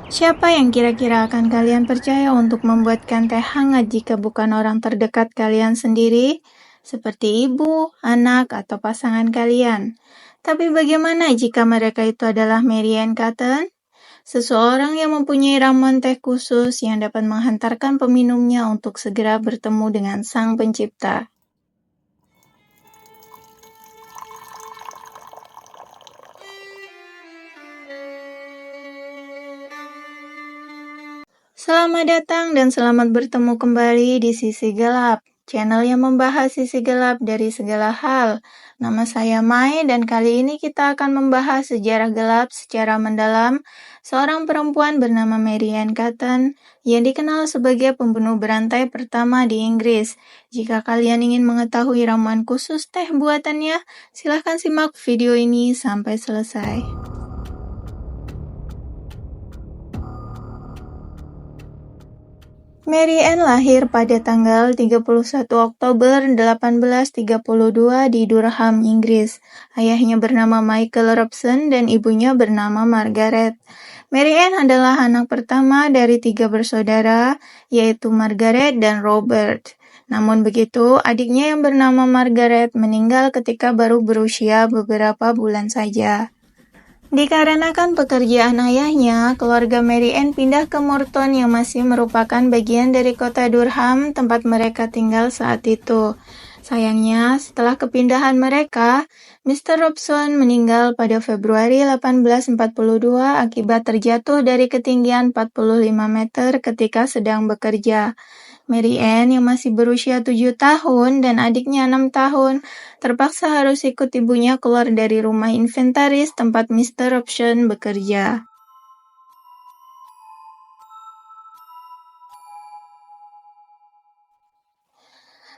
Siapa yang kira-kira akan kalian percaya untuk membuatkan teh hangat jika bukan orang terdekat kalian sendiri, seperti ibu, anak, atau pasangan kalian? Tapi bagaimana jika mereka itu adalah Mary Ann Cotton? Seseorang yang mempunyai ramuan teh khusus yang dapat menghantarkan peminumnya untuk segera bertemu dengan Sang Pencipta. Selamat datang dan selamat bertemu kembali di Sisi Gelap, channel yang membahas sisi gelap dari segala hal. Nama saya Mai dan kali ini kita akan membahas sejarah gelap secara mendalam seorang perempuan bernama Mary Ann Cotton yang dikenal sebagai pembunuh berantai pertama di Inggris. Jika kalian ingin mengetahui ramuan khusus teh buatannya, silahkan simak video ini sampai selesai. Mary Ann lahir pada tanggal 31 Oktober 1832 di Durham, Inggris. Ayahnya bernama Michael Robson dan ibunya bernama Margaret. Mary Ann adalah anak pertama dari 3 bersaudara, yaitu Margaret dan Robert. Namun begitu, adiknya yang bernama Margaret meninggal ketika baru berusia beberapa bulan saja. Dikarenakan pekerjaan ayahnya, keluarga Mary Ann pindah ke Morton yang masih merupakan bagian dari kota Durham tempat mereka tinggal saat itu. Sayangnya, setelah kepindahan mereka, Mr. Robson meninggal pada Februari 1842 akibat terjatuh dari ketinggian 45 meter ketika sedang bekerja. Mary Ann yang masih berusia 7 tahun dan adiknya 6 tahun terpaksa harus ikut ibunya keluar dari rumah inventaris tempat Mr. Robson bekerja.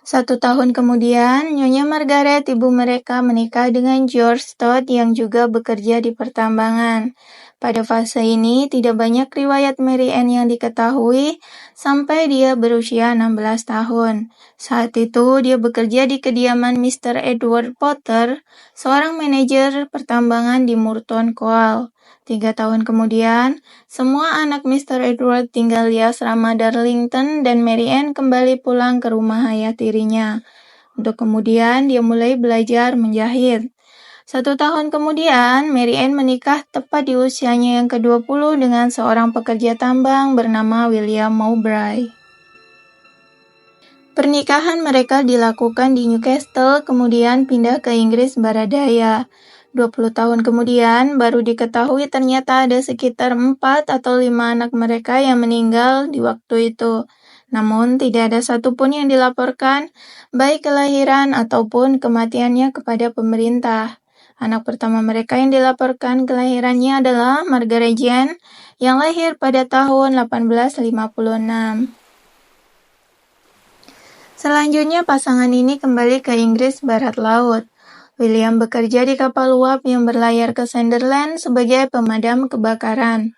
Satu tahun kemudian, Nyonya Margaret, ibu mereka, menikah dengan George Todd yang juga bekerja di pertambangan. Pada fase ini, tidak banyak riwayat Mary Ann yang diketahui sampai dia berusia 16 tahun. Saat itu, dia bekerja di kediaman Mr. Edward Potter, seorang manajer pertambangan di Murton Coal. 3 tahun kemudian, semua anak Mr. Edward tinggal di asrama Darlington dan Mary Ann kembali pulang ke rumah ayah tirinya. Untuk kemudian dia mulai belajar menjahit. 1 tahun kemudian, Mary Ann menikah tepat di usianya yang ke-20 dengan seorang pekerja tambang bernama William Mowbray. Pernikahan mereka dilakukan di Newcastle, kemudian pindah ke Inggris Barat Daya. 20 tahun kemudian, baru diketahui ternyata ada sekitar 4 atau 5 anak mereka yang meninggal di waktu itu. Namun, tidak ada satupun yang dilaporkan, baik kelahiran ataupun kematiannya kepada pemerintah. Anak pertama mereka yang dilaporkan kelahirannya adalah Margaret Jane, yang lahir pada tahun 1856. Selanjutnya, pasangan ini kembali ke Inggris Barat Laut. William bekerja di kapal uap yang berlayar ke Sunderland sebagai pemadam kebakaran.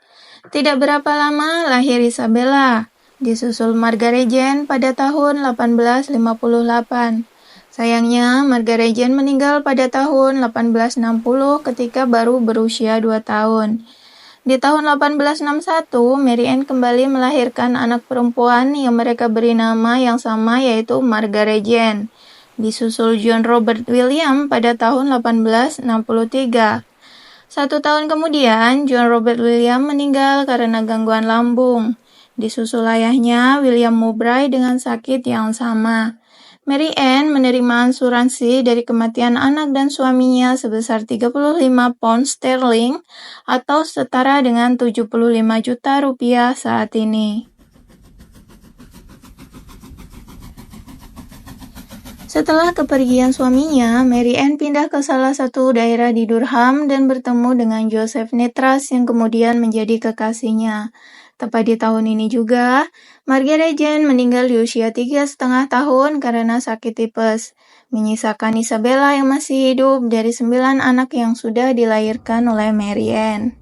Tidak berapa lama lahir Isabella, disusul Margaret Jane pada tahun 1858. Sayangnya, Margaret Jane meninggal pada tahun 1860 ketika baru berusia 2 tahun. Di tahun 1861, Mary Ann kembali melahirkan anak perempuan yang mereka beri nama yang sama yaitu Margaret Jane. Disusul John Robert William pada tahun 1863. 1 tahun kemudian, John Robert William meninggal karena gangguan lambung. Disusul ayahnya, William Mowbray, dengan sakit yang sama. Mary Ann menerima asuransi dari kematian anak dan suaminya sebesar 35 pound sterling atau setara dengan 75 juta rupiah saat ini. Setelah kepergian suaminya, Mary Ann pindah ke salah satu daerah di Durham dan bertemu dengan Joseph Netras yang kemudian menjadi kekasihnya. Tepat di tahun ini juga, Margaret Jane meninggal di usia 3,5 tahun karena sakit tipes, menyisakan Isabella yang masih hidup dari 9 anak yang sudah dilahirkan oleh Mary Ann.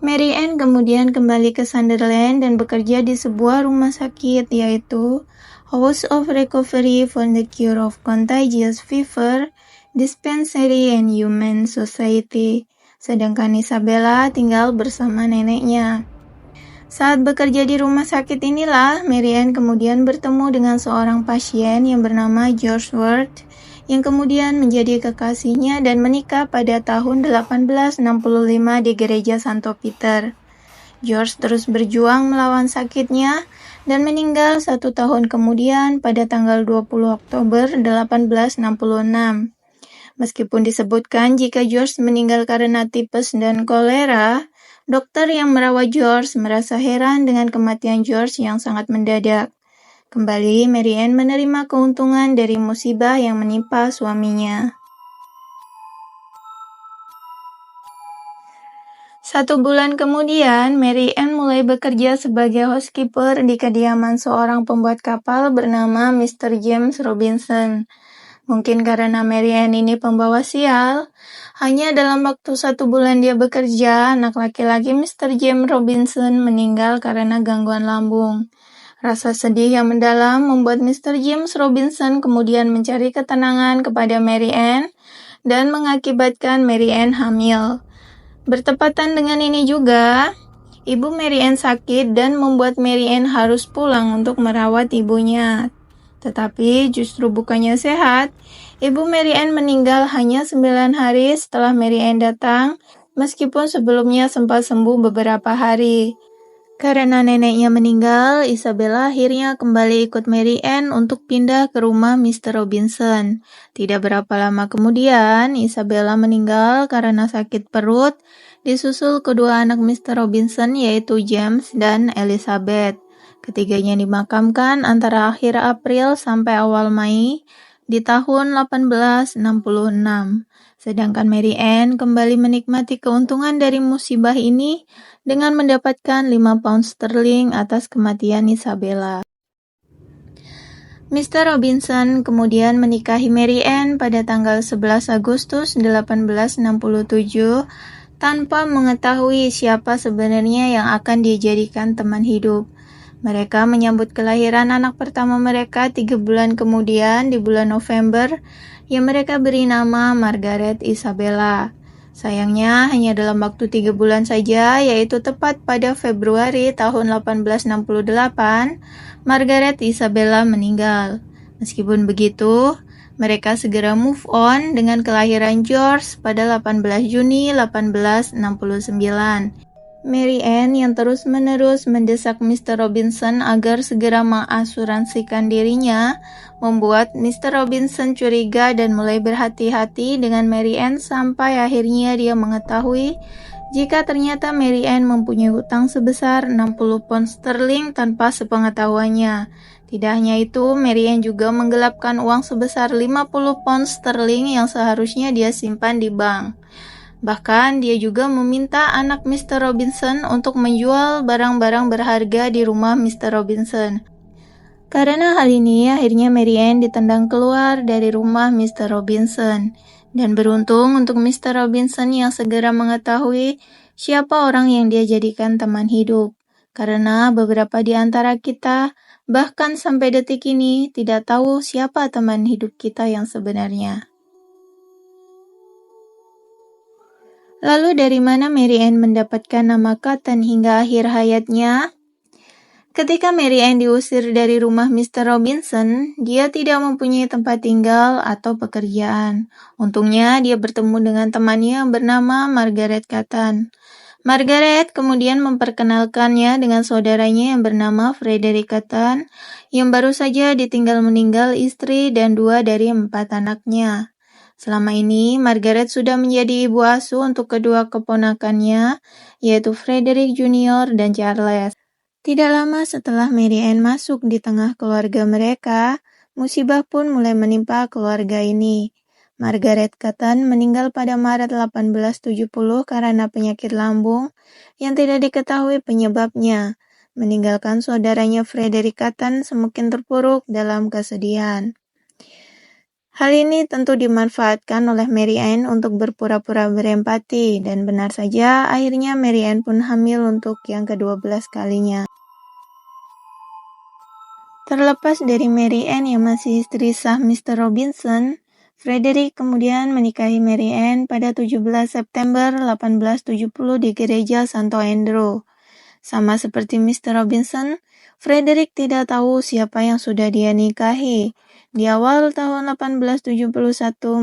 Mary Ann kemudian kembali ke Sunderland dan bekerja di sebuah rumah sakit yaitu House of Recovery for the Cure of Contagious Fever, Dispensary and Human Society. sedangkan Isabella tinggal bersama neneknya. Saat bekerja di rumah sakit inilah, Mary Ann kemudian bertemu dengan seorang pasien yang bernama George Worth, yang kemudian menjadi kekasihnya dan menikah pada tahun 1865 di gereja Santo Peter. George terus berjuang melawan sakitnya dan meninggal 1 tahun kemudian pada tanggal 20 Oktober 1866. Meskipun disebutkan jika George meninggal karena tipes dan kolera, dokter yang merawat George merasa heran dengan kematian George yang sangat mendadak. Kembali, Mary Ann menerima keuntungan dari musibah yang menimpa suaminya. 1 bulan kemudian, Mary Ann mulai bekerja sebagai housekeeper di kediaman seorang pembuat kapal bernama Mr. James Robinson. Mungkin karena Mary Ann ini pembawa sial, hanya dalam waktu 1 bulan dia bekerja, anak laki-laki Mr. James Robinson meninggal karena gangguan lambung. Rasa sedih yang mendalam membuat Mr. James Robinson kemudian mencari ketenangan kepada Mary Ann dan mengakibatkan Mary Ann hamil. Bertepatan dengan ini juga, ibu Mary Ann sakit dan membuat Mary Ann harus pulang untuk merawat ibunya. Tetapi justru bukannya sehat, ibu Mary Ann meninggal hanya 9 hari setelah Mary Ann datang, meskipun sebelumnya sempat sembuh beberapa hari. Karena neneknya meninggal, Isabella akhirnya kembali ikut Mary Ann untuk pindah ke rumah Mr. Robinson. Tidak berapa lama kemudian, Isabella meninggal karena sakit perut, disusul kedua anak Mr. Robinson yaitu James dan Elizabeth. Ketiganya dimakamkan antara akhir April sampai awal Mei di tahun 1866. Sedangkan Mary Ann kembali menikmati keuntungan dari musibah ini dengan mendapatkan 5 pound sterling atas kematian Isabella. Mr. Robinson kemudian menikahi Mary Ann pada tanggal 11 Agustus 1867 tanpa mengetahui siapa sebenarnya yang akan dijadikan teman hidup. Mereka menyambut kelahiran anak pertama mereka 3 bulan kemudian di bulan November, yang mereka beri nama Margaret Isabella. Sayangnya hanya dalam waktu 3 bulan saja, yaitu tepat pada Februari tahun 1868, Margaret Isabella meninggal. Meskipun begitu, mereka segera move on dengan kelahiran George pada 18 Juni 1869. Mary Ann yang terus-menerus mendesak Mr. Robinson agar segera mengasuransikan dirinya, membuat Mr. Robinson curiga dan mulai berhati-hati dengan Mary Ann sampai akhirnya dia mengetahui jika ternyata Mary Ann mempunyai hutang sebesar 60 pound sterling tanpa sepengetahuannya. Tidak hanya itu, Mary Ann juga menggelapkan uang sebesar 50 pound sterling yang seharusnya dia simpan di bank. Bahkan dia juga meminta anak Mr. Robinson untuk menjual barang-barang berharga di rumah Mr. Robinson. Karena hal ini, akhirnya Mary Ann ditendang keluar dari rumah Mr. Robinson. Dan beruntung untuk Mr. Robinson yang segera mengetahui siapa orang yang dia jadikan teman hidup. Karena beberapa di antara kita, bahkan sampai detik ini, tidak tahu siapa teman hidup kita yang sebenarnya. Lalu dari mana Mary Ann mendapatkan nama Cotton hingga akhir hayatnya? Ketika Mary Ann diusir dari rumah Mr. Robinson, dia tidak mempunyai tempat tinggal atau pekerjaan. Untungnya dia bertemu dengan temannya yang bernama Margaret Cotton. Margaret kemudian memperkenalkannya dengan saudaranya yang bernama Frederick Cotton, yang baru saja ditinggal meninggal istri dan 2 dari 4 anaknya. Selama ini, Margaret sudah menjadi ibu asuh untuk kedua keponakannya, yaitu Frederick Jr. dan Charles. Tidak lama setelah Mary Ann masuk di tengah keluarga mereka, musibah pun mulai menimpa keluarga ini. Margaret Cotton meninggal pada Maret 1870 karena penyakit lambung yang tidak diketahui penyebabnya, meninggalkan saudaranya Frederick Cotton semakin terpuruk dalam kesedihan. Hal ini tentu dimanfaatkan oleh Mary Ann untuk berpura-pura berempati, dan benar saja akhirnya Mary Ann pun hamil untuk yang ke-12 kalinya. Terlepas dari Mary Ann yang masih istri sah Mr. Robinson, Frederick kemudian menikahi Mary Ann pada 17 September 1870 di gereja Santo Andrew. Sama seperti Mr. Robinson, Frederick tidak tahu siapa yang sudah dia nikahi. Di awal tahun 1871,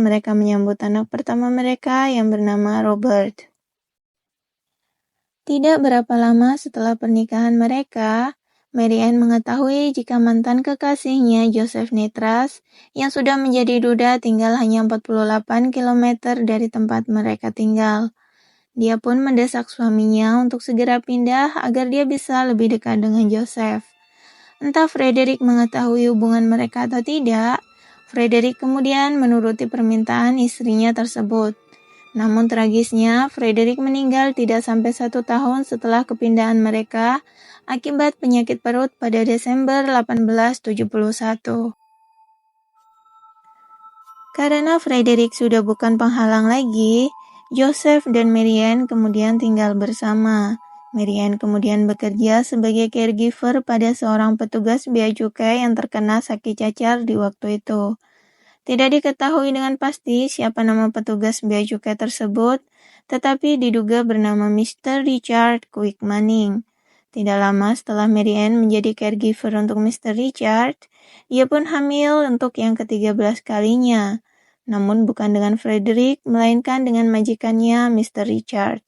mereka menyambut anak pertama mereka yang bernama Robert. Tidak berapa lama setelah pernikahan mereka, Mary Ann mengetahui jika mantan kekasihnya Joseph Nitras, yang sudah menjadi duda tinggal hanya 48 km dari tempat mereka tinggal. Dia pun mendesak suaminya untuk segera pindah agar dia bisa lebih dekat dengan Joseph. Entah Frederick mengetahui hubungan mereka atau tidak, Frederick kemudian menuruti permintaan istrinya tersebut. Namun tragisnya, Frederick meninggal tidak sampai 1 tahun setelah kepindahan mereka akibat penyakit perut pada Desember 1871. Karena Frederick sudah bukan penghalang lagi, Joseph dan Mary Ann kemudian tinggal bersama. Mary Ann kemudian bekerja sebagai caregiver pada seorang petugas bea cukai yang terkena sakit cacar di waktu itu. Tidak diketahui dengan pasti siapa nama petugas bea cukai tersebut, tetapi diduga bernama Mr. Richard Quick Manning. Tidak lama setelah Mary Ann menjadi caregiver untuk Mr. Richard, ia pun hamil untuk yang ke-13 kalinya. Namun bukan dengan Frederick, melainkan dengan majikannya Mr. Richard.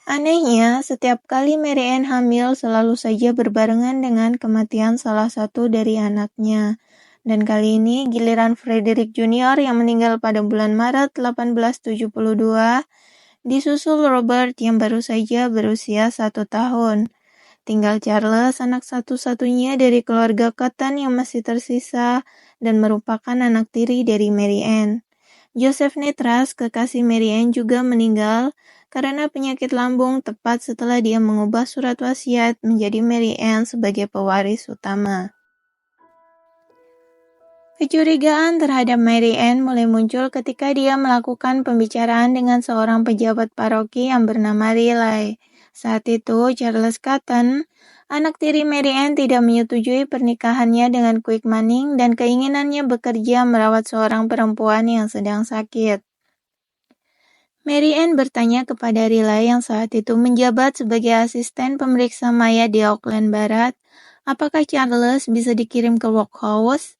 Anehnya, setiap kali Mary Ann hamil selalu saja berbarengan dengan kematian salah satu dari anaknya. Dan kali ini giliran Frederick Jr. yang meninggal pada bulan Maret 1872, disusul Robert yang baru saja berusia 1 tahun. Tinggal Charles, anak satu-satunya dari keluarga Cotton yang masih tersisa dan merupakan anak tiri dari Mary Ann. Joseph Nitras, kekasih Mary Ann, juga meninggal karena penyakit lambung tepat setelah dia mengubah surat wasiat menjadi Mary Ann sebagai pewaris utama. Kecurigaan terhadap Mary Ann mulai muncul ketika dia melakukan pembicaraan dengan seorang pejabat paroki yang bernama Riley. Saat itu, Charles Cotton, anak tiri Mary Ann, tidak menyetujui pernikahannya dengan Quick Manning dan keinginannya bekerja merawat seorang perempuan yang sedang sakit. Mary Ann bertanya kepada Riley yang saat itu menjabat sebagai asisten pemeriksa mayat di Auckland Barat, apakah Charles bisa dikirim ke workhouse?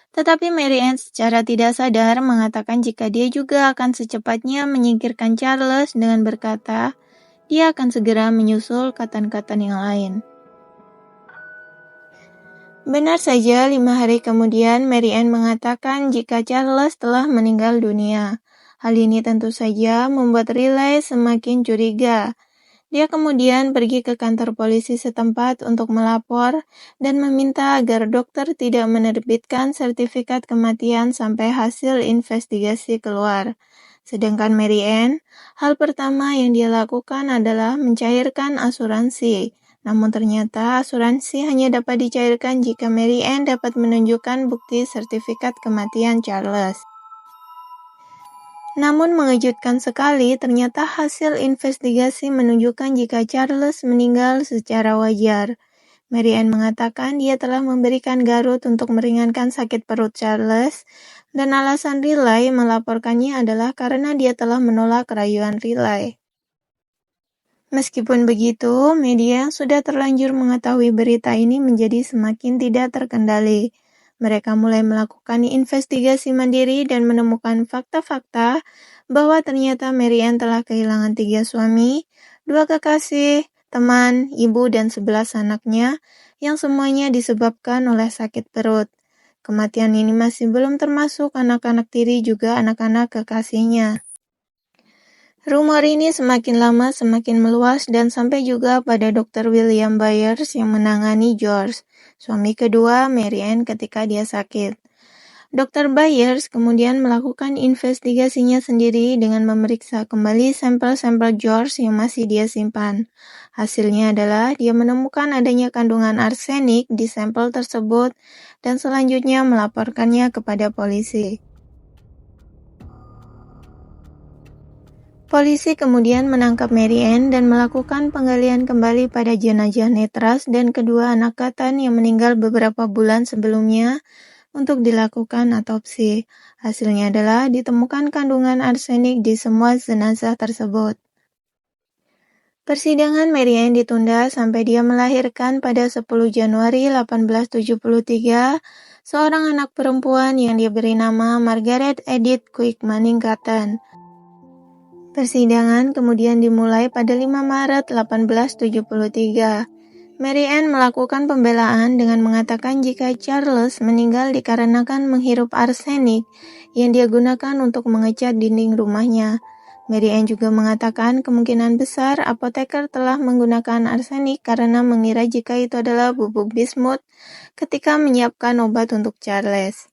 Tetapi Mary Ann secara tidak sadar mengatakan jika dia juga akan secepatnya menyingkirkan Charles dengan berkata, dia akan segera menyusul Cotton-Cotton yang lain. Benar saja, 5 hari kemudian Mary Ann mengatakan jika Charles telah meninggal dunia. Hal ini tentu saja membuat Riley semakin curiga. Dia kemudian pergi ke kantor polisi setempat untuk melapor dan meminta agar dokter tidak menerbitkan sertifikat kematian sampai hasil investigasi keluar. Sedangkan Mary Ann, hal pertama yang dia lakukan adalah mencairkan asuransi. Namun ternyata asuransi hanya dapat dicairkan jika Mary Ann dapat menunjukkan bukti sertifikat kematian Charles. Namun mengejutkan sekali, ternyata hasil investigasi menunjukkan jika Charles meninggal secara wajar. Mary Ann mengatakan dia telah memberikan garut untuk meringankan sakit perut Charles, dan alasan Riley melaporkannya adalah karena dia telah menolak rayuan Riley. Meskipun begitu, media yang sudah terlanjur mengetahui berita ini menjadi semakin tidak terkendali. Mereka mulai melakukan investigasi mandiri dan menemukan fakta-fakta bahwa ternyata Mary Ann telah kehilangan 3 suami, 2 kekasih, teman, ibu, dan 11 anaknya, yang semuanya disebabkan oleh sakit perut. Kematian ini masih belum termasuk anak-anak tiri juga anak-anak kekasihnya. Rumor ini semakin lama semakin meluas dan sampai juga pada Dr. William Byers yang menangani George, suami kedua Mary Ann ketika dia sakit. Dr. Byers kemudian melakukan investigasinya sendiri dengan memeriksa kembali sampel-sampel George yang masih dia simpan. Hasilnya adalah dia menemukan adanya kandungan arsenik di sampel tersebut dan selanjutnya melaporkannya kepada polisi. Polisi kemudian menangkap Mary Ann dan melakukan penggalian kembali pada jenazah Nitras dan kedua anak Cotton yang meninggal beberapa bulan sebelumnya, untuk dilakukan otopsi. Hasilnya adalah ditemukan kandungan arsenik di semua jenazah tersebut. Persidangan Mary Ann ditunda sampai dia melahirkan pada 10 Januari 1873, seorang anak perempuan yang diberi nama Margaret Edith Quick Manning-Cotton. Persidangan kemudian dimulai pada 5 Maret 1873. Mary Ann melakukan pembelaan dengan mengatakan jika Charles meninggal dikarenakan menghirup arsenik yang dia gunakan untuk mengecat dinding rumahnya. Mary Ann juga mengatakan kemungkinan besar apoteker telah menggunakan arsenik karena mengira jika itu adalah bubuk bismut ketika menyiapkan obat untuk Charles.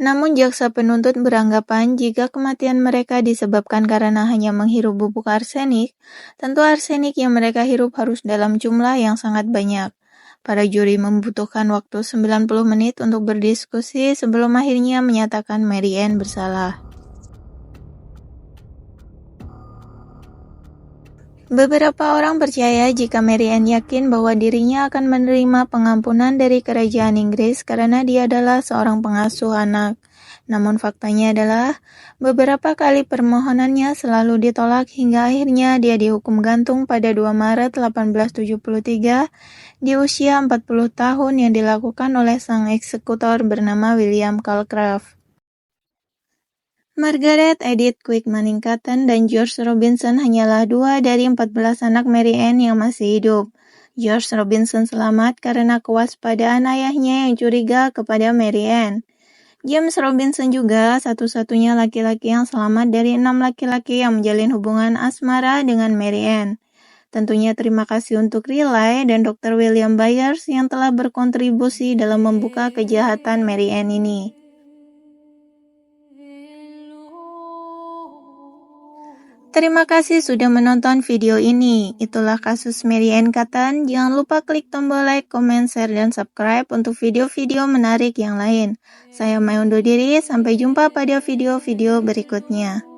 Namun jaksa penuntut beranggapan jika kematian mereka disebabkan karena hanya menghirup bubuk arsenik, tentu arsenik yang mereka hirup harus dalam jumlah yang sangat banyak. Para juri membutuhkan waktu 90 menit untuk berdiskusi sebelum akhirnya menyatakan Mary Ann bersalah. Beberapa orang percaya jika Mary Ann yakin bahwa dirinya akan menerima pengampunan dari kerajaan Inggris karena dia adalah seorang pengasuh anak. Namun faktanya adalah beberapa kali permohonannya selalu ditolak hingga akhirnya dia dihukum gantung pada 2 Maret 1873 di usia 40 tahun yang dilakukan oleh sang eksekutor bernama William Calcraft. Margaret Edith Quick Manning-Cotton dan George Robinson hanyalah 2 dari 14 anak Mary Ann yang masih hidup. George Robinson selamat karena kewaspadaan ayahnya yang curiga kepada Mary Ann. James Robinson juga satu-satunya laki-laki yang selamat dari 6 laki-laki yang menjalin hubungan asmara dengan Mary Ann. Tentunya terima kasih untuk Riley dan Dr. William Byers yang telah berkontribusi dalam membuka kejahatan Mary Ann ini. Terima kasih sudah menonton video ini. Itulah kasus Mary Ann Cotton. Jangan lupa klik tombol like, comment, share, dan subscribe untuk video-video menarik yang lain. Saya Mai undur diri, sampai jumpa pada video-video berikutnya.